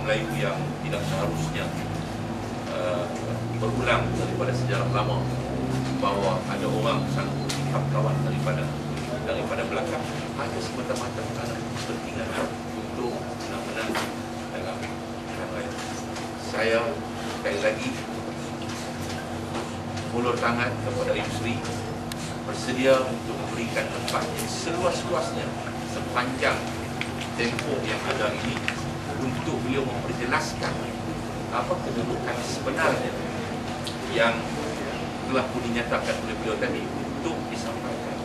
Melayu yang tidak seharusnya berulang daripada sejarah lama, bahawa ada orang sanggup dihap kawan daripada belakang hanya semata-mata kerana kepentingan untuk menang dalam pilihan raya. Saya sekali lagi ulur tangan kepada Yusri, bersedia untuk memberikan tempat yang seluas-luasnya sepanjang tempoh yang ada ini untuk beliau memperjelaskan apa kedudukan sebenarnya yang telah pun dinyatakan oleh beliau tadi untuk disampaikan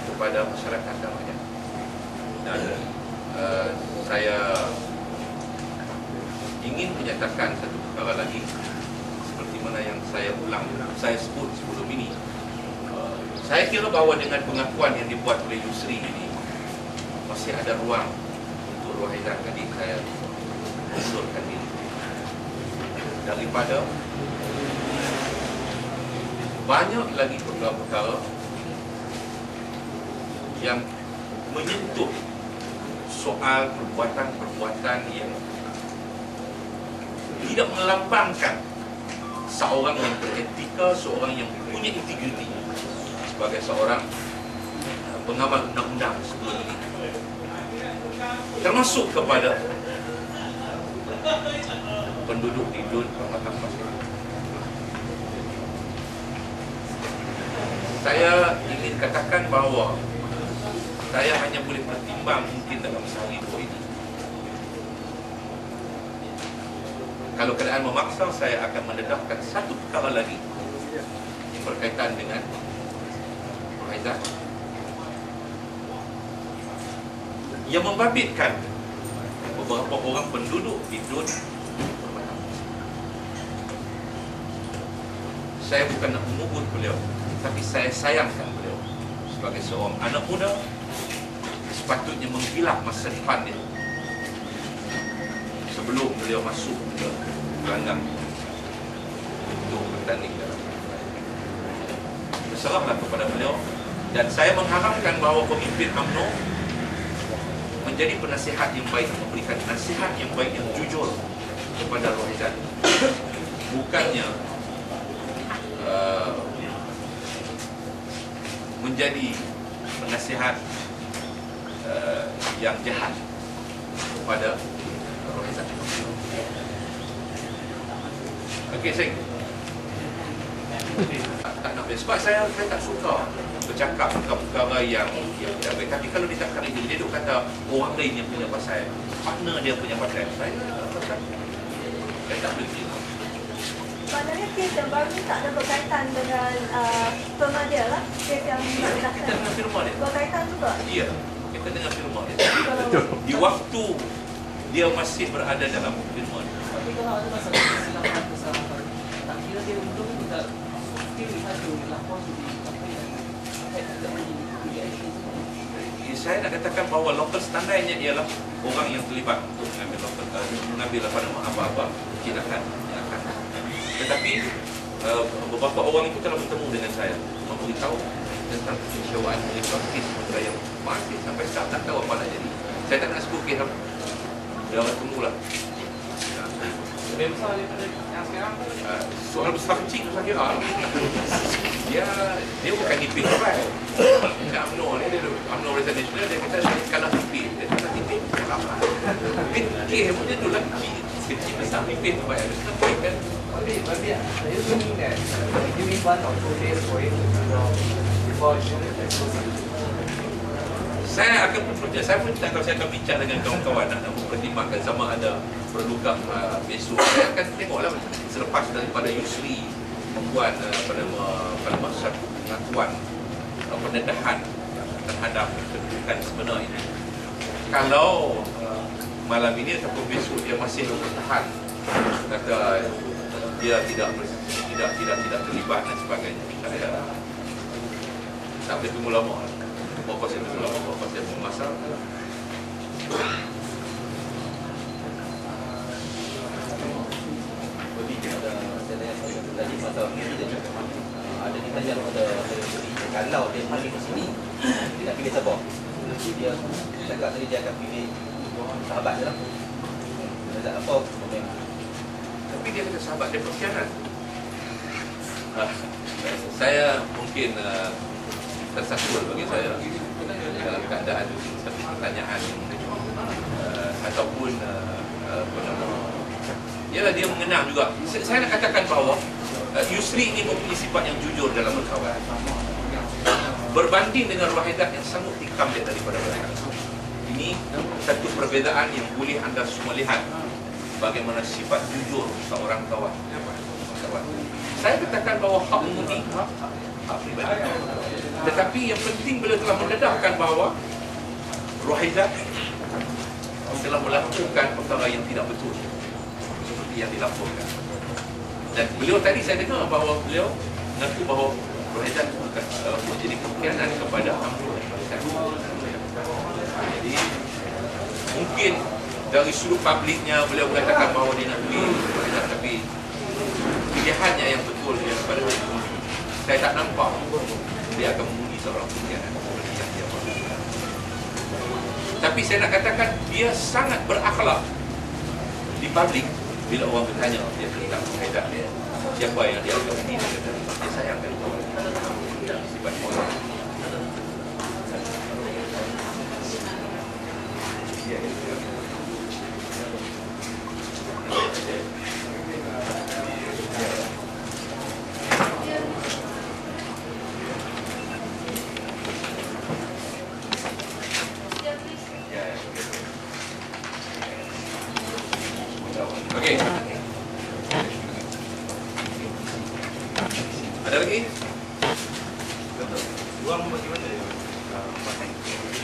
kepada masyarakat dan rakyat. Dan saya ingin menyatakan satu perkara lagi, seperti mana yang saya sebut sebelum ini. Saya kira bahawa dengan pengakuan yang dibuat oleh Yusri ini masih ada ruang untuk Rohaizan tadi saya mengundurkan diri daripada banyak lagi perkara-perkara yang menyentuh soal perbuatan-perbuatan yang tidak melambangkan seorang yang beretika, seorang yang punya integriti sebagai seorang pengamal undang-undang sebelum ini, termasuk kepada penduduk di Dun Permata Pasir. Saya ingin katakan bahawa saya hanya boleh bertimbang mungkin dalam sehari dua ini. Kalau keadaan memaksa, saya akan mendedahkan satu perkara lagi yang berkaitan dengan Rohaizan, yang membabitkan beberapa orang penduduk di Dun. Saya bukan nak mengugut beliau, tapi saya sayangkan beliau sebagai seorang anak muda, sepatutnya menggilah masa depan dia sebelum beliau masuk ke gelanggang untuk bertanding dalam. Berserahlah kepada beliau, dan saya mengharapkan bahawa pemimpin UMNO menjadi penasihat yang baik, memberikan nasihat yang baik, yang jujur kepada Rohaizan, bukannya menjadi penasihat yang jahat kepada Rohaizan. Okey, Sing. Tak nak, sebab saya tak suka bercakap perkara-perkara yang tidak baik. Tapi kalau dia cakap ini, dia duk kata orang lain yang punya pasal, partner dia punya pasal. Saya tak boleh terima. Sebenarnya kes yang baru ni tak ada berkaitan dengan firma dia lah. Kes yang Kita dengan firma dia. berkaitan juga? Ya, kita dengan firma dia. Di waktu dia masih berada dalam firma dia. Tapi kalau ada kesalahan, tak kira dia untuk tidak still ada lapor di apa yang tidak saya nak katakan bahawa local standardnya ialah orang yang terlibat untuk mengambil apa-apa tindakan yang akan. Tetapi beberapa orang itu telah bertemu dengan saya, memberitahu tentang kekecewaan mereka, kes mereka yang masih sampai saat tak tahu apa nak jadi. Saya tak nak sebut kes apa. Dia orang tunggulah. lebih besar daripada yang sekarang. Soal besar kecil saya kira. Dia bukan nipis apa. Dia UMNO ni, dia UMNO Reserve Nasional, dia kata saya kalah nipis. Dia kata nipis kalah. Kes punya tu lah kecil besar nipis apa yang dia kan. But do you think that giving 1 or 2 days for him to withdraw before saya akan bekerja. Saya pun tak tahu, saya akan bincang dengan kawan-kawan nak mempertimbangkan sama ada perlukah besok. Saya akan tengoklah selepas daripada Yusri membuat satu pengakuan pendedahan terhadap kedudukan sebenar ini. Kalau malam ini ataupun besok dia masih bertahan, kata dia tidak terlibat dan sebagainya, saya tak boleh tunggu lama. Bapak saya tunggu lama, bapak saya memasak. Tadi pasal ada ditanya pada kalau dia pilih di sini, dia nak pilih siapa? Dia cakap tadi dia akan pilih sahabat je lah. Apa komen? Tapi dia kata sahabat dia berkhianat. Saya mungkin tersasar bagi saya dalam keadaan satu pertanyaan ataupun apa nama, yalah dia mengenang juga. Saya nak katakan bahawa Yusri ini mempunyai sifat yang jujur dalam berkawan, berbanding dengan Rohaidah yang sangat tikam dia daripada mereka. Ini satu perbezaan yang boleh anda semua lihat bagaimana sifat jujur seorang kawan. Saya katakan bahawa hak mengundi hak pribadi. Tetapi yang penting beliau telah mendedahkan bahawa Rohaidah telah melakukan perkara yang tidak betul seperti yang dilaporkan. Dan beliau tadi saya dengar bahawa beliau mengaku bahawa Rohaidah bukan menjadi pengkhianat kepada Amrul. Jadi mungkin dari sudut publiknya beliau mengatakan bahawa dia nak beli Rohaidah, tapi pilihannya yang betul dia pada hari ini. Saya tak nampak dia akan mengundi seorang pengkhianat seperti yang dia mahu. Tapi saya nak katakan dia sangat berakhlak di publik. Bila orang bertanya dia tentang Rohaidah, siapa yang dia akan ini, dia kata dia sayangkan kawan. Sifat orang. Okey. Ada lagi? Ruang bagaimana yang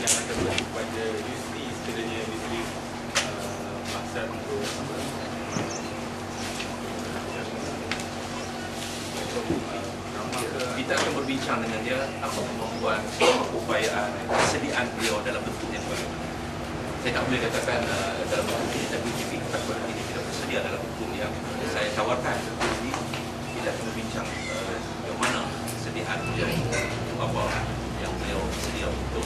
akan berlaku pada Yusri sekiranya Yusri maksud untuk kita akan berbincang dengan dia apa kemampuan, apa upayaan, kesediaan beliau dalam bentuk yang baru. Saya tak boleh katakan dalam bentuk ini, tapi kita ini tidak bersedia dalam bentuk yang saya tawarkan. Jadi kita akan berbincang bagaimana kesediaan beliau, apa yang beliau sedia untuk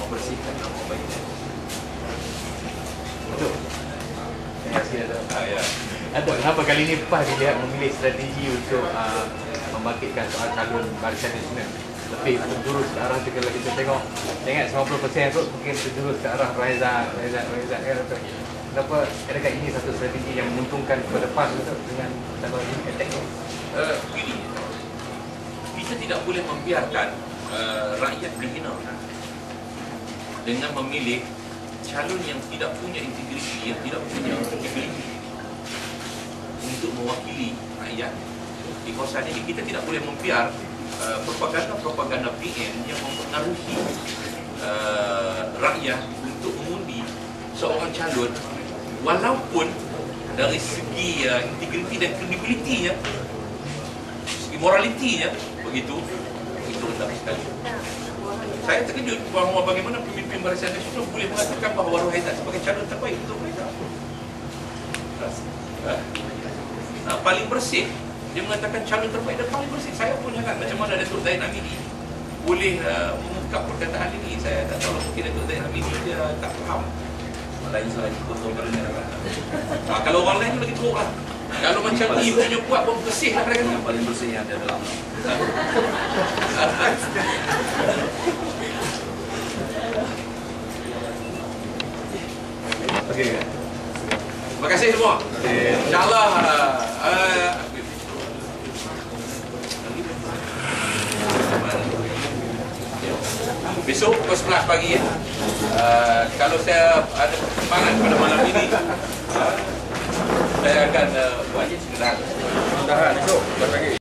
membersihkan nama baik dia. Betul. Terima kasih ada. Ya. Ada kenapa kali ini PAS dilihat memilih strategi untuk membangkitkan soal calon Barisan Nasional, tapi menjurus ke arah kalau kita tengok ingat 90% tu mungkin terjurus ke arah Raizal kan. Kenapa adakah ini satu strategi yang menguntungkan kepada PAS dengan calon ini attack ni? Begini, kita tidak boleh membiarkan rakyat dihina dengan memilih calon yang tidak punya integriti, yang tidak punya ability untuk mewakili rakyat di kawasan ini. Kita tidak boleh membiar propaganda-propaganda PM yang mempengaruhi rakyat untuk mengundi seorang calon walaupun dari segi integriti dan kredibilitinya, segi moralitinya begitu rendah sekali. Saya terkejut bahawa bagaimana pemimpin Barisan Nasional boleh mengatakan bahawa Rohaidah sebagai calon terbaik untuk mereka. Paling bersih. Dia mengatakan calon terbaik dan paling bersih. Saya pun heran macam mana Datuk Zain Hamidi boleh mengungkap perkataan ini. Saya tak tahu mungkin Datuk Zain Hamidi dia tak faham. Lain soal kotor kerana Kalau orang lain tu lagi teruk lah. Kalau macam ni punya buat pun bersih lah kadang-kadang. yang paling bersih yang ada dalam. Okey. Terima kasih semua. InsyaAllah besok pukul 11 pagi ya. Kalau saya ada perkembangan pada malam ini, saya akan buat sekedar. esok pagi.